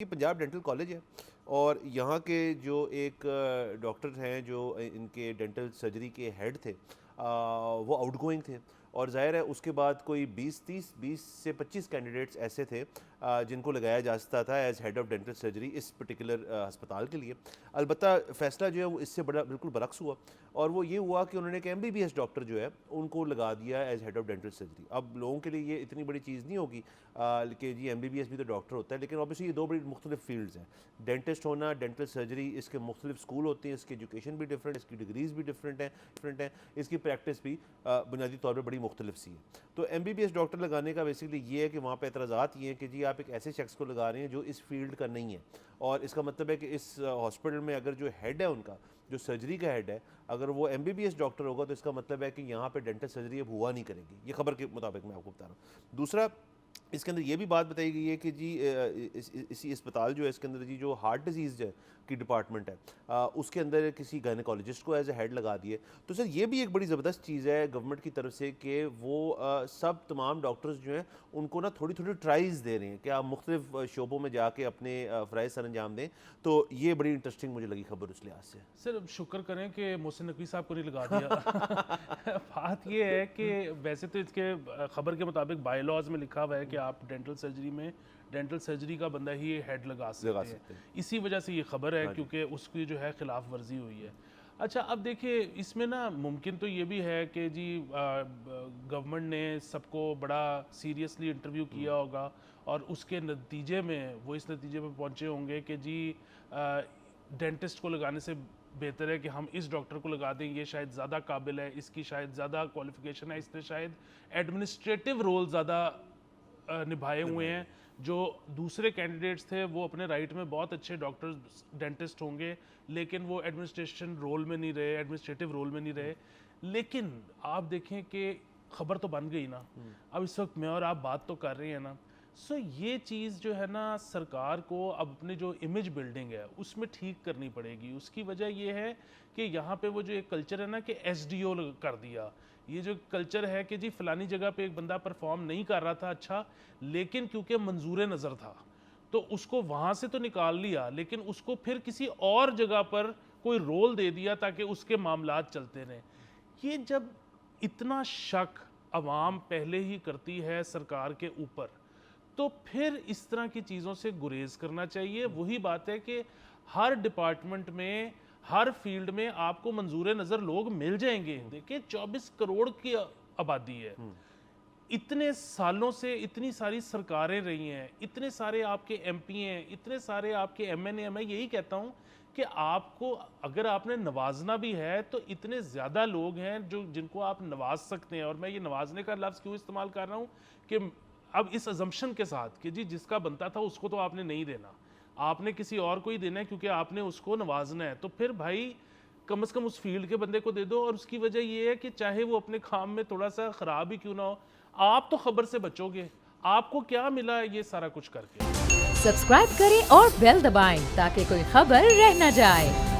یہ Punjab dental college ہے اور یہاں کے جو ایک ڈاکٹر ہیں جو ان کے ڈینٹل سرجری کے ہیڈ تھے وہ آؤٹ گوئنگ تھے اور ظاہر ہے اس کے بعد کوئی 20 سے 25 کینڈیڈیٹس ایسے تھے جن کو لگایا جا سکتا تھا as head of dental surgery اس پرٹیکولر ہسپتال کے لیے. البتہ فیصلہ جو ہے وہ اس سے بڑا بالکل برعکس ہوا اور وہ یہ ہوا کہ انہوں نے ایک MBBS ڈاکٹر جو ہے ان کو لگا دیا as head of dental surgery. اب لوگوں کے لیے یہ اتنی بڑی چیز نہیں ہوگی کہ جی MBBS بھی تو ڈاکٹر ہوتا ہے، لیکن اوبیسلی یہ دو بڑی مختلف فیلڈز ہیں. ڈینٹسٹ ہونا، ڈینٹل سرجری، اس کے مختلف اسکول ہوتے ہیں، اس کی ایجوکیشن بھی ڈفرینٹ، اس کی ڈگریز بھی ڈفرینٹ ہیں، اس کی پریکٹس بھی بنیادی طور پہ بڑی مختلف سی ہے. تو MBBS ڈاکٹر لگانے کا بیسکلی یہ ہے کہ وہاں پہ اعتراضات یہ ہیں کہ جی آپ ایک ایسے شخص کو لگا رہے ہیں جو اس فیلڈ کا نہیں ہے، اور اس کا مطلب ہے کہ اس ہاسپٹل میں اگر جو ہیڈ ہے ان کا، جو سرجری کا ہیڈ ہے، اگر وہ MBBS ڈاکٹر ہوگا تو اس کا مطلب ہے کہ یہاں پہ ڈینٹل سرجری اب ہوا نہیں کرے گی. یہ خبر کے مطابق میں آپ کو بتا رہا ہوں. دوسرا، اس کے اندر یہ بھی بات بتائی گئی ہے کہ جی اسی اسپتال جو ہے اس کے اندر جی جو ہارٹ ڈیزیز کی ڈپارٹمنٹ ہے اس کے اندر کسی گائنیکالوجسٹ کو ایز اے ہیڈ لگا دیے. تو سر یہ بھی ایک بڑی زبردست چیز ہے گورنمنٹ کی طرف سے کہ وہ سب تمام ڈاکٹرز جو ہیں ان کو نا تھوڑی ٹرائز دے رہے ہیں کہ آپ مختلف شعبوں میں جا کے اپنے فرائض سر انجام دیں. تو یہ بڑی انٹرسٹنگ مجھے لگی خبر اس لحاظ سے. سر شکر کریں کہ محسن نقوی صاحب کو نہیں لگا دیا. بات یہ ہے کہ ویسے تو اس کے خبر کے مطابق بائی لاز میں لکھا ہوا ہے کہ آپ ڈینٹل سرجری میں ڈینٹل سرجری کا بندہ ہی ہیڈ لگا سکتے ہیں. اسی وجہ سے یہ خبر ہے کیونکہ اس کی جو ہے خلاف ورزی ہوئی ہے. اچھا اب دیکھیں اس میں نا ممکن تو یہ بھی ہے کہ جی گورنمنٹ نے سب کو بڑا سیریسلی انٹرویو کیا ہوگا اور اس کے نتیجے میں وہ اس نتیجے پہ پہنچے ہوں گے کہ جی ڈینٹسٹ کو لگانے سے بہتر ہے کہ ہم اس ڈاکٹر کو لگا دیں، یہ شاید زیادہ قابل ہے، اس کی شاید زیادہ کوالیفیکیشن ہے، اس نے شاید ایڈمنسٹریٹو رول زیادہ نبھائے ہوئے ہیں. جو دوسرے کینڈیڈیٹس تھے وہ اپنے رائٹ میں بہت اچھے ڈاکٹر ڈینٹسٹ ہوں گے لیکن وہ ایڈمنسٹریشن رول میں نہیں رہے، ایڈمنسٹریٹو رول میں نہیں رہے. لیکن آپ دیکھیں کہ خبر تو بن گئی نا. اب اس وقت میں اور آپ بات تو کر رہے ہیں نا، سو یہ چیز جو ہے نا سرکار کو اب اپنے جو امیج بلڈنگ ہے اس میں ٹھیک کرنی پڑے گی. اس کی وجہ یہ ہے کہ یہاں پہ وہ جو ایک کلچر ہے نا کہ SDO کر دیا. یہ جو کلچر ہے کہ جی فلانی جگہ پہ ایک بندہ پرفارم نہیں کر رہا تھا اچھا، لیکن کیونکہ منظور نظر تھا تو اس کو وہاں سے تو نکال لیا لیکن اس کو پھر کسی اور جگہ پر کوئی رول دے دیا تاکہ اس کے معاملات چلتے رہیں. یہ جب اتنا شک عوام پہلے ہی کرتی ہے سرکار کے اوپر تو پھر اس طرح کی چیزوں سے گریز کرنا چاہیے. وہی بات ہے کہ ہر ڈپارٹمنٹ میں ہر فیلڈ میں آپ کو منظور نظر لوگ مل جائیں گے. دیکھیں 24 کروڑ کی آبادی ہے، اتنے سالوں سے اتنی ساری سرکاریں رہی ہیں، اتنے سارے آپ کے MP ہیں، اتنے سارے آپ کے MNA ہیں. میں یہی کہتا ہوں کہ آپ کو اگر آپ نے نوازنا بھی ہے تو اتنے زیادہ لوگ ہیں جن کو آپ نواز سکتے ہیں. اور میں یہ نوازنے کا لفظ کیوں استعمال کر رہا ہوں کہ اب اس ازمپشن کے ساتھ کہ جی جس کا بنتا تھا اس کو تو آپ نے نہیں دینا، آپ نے کسی اور کو ہی دینا ہے کیونکہ آپ نے اس کو نوازنا ہے. تو پھر بھائی کم از کم اس فیلڈ کے بندے کو دے دو. اور اس کی وجہ یہ ہے کہ چاہے وہ اپنے کام میں تھوڑا سا خراب ہی کیوں نہ ہو، آپ تو خبر سے بچو گے. آپ کو کیا ملا ہے یہ سارا کچھ کر کے؟ سبسکرائب کریں اور بیل دبائیں تاکہ کوئی خبر رہ نہ جائے.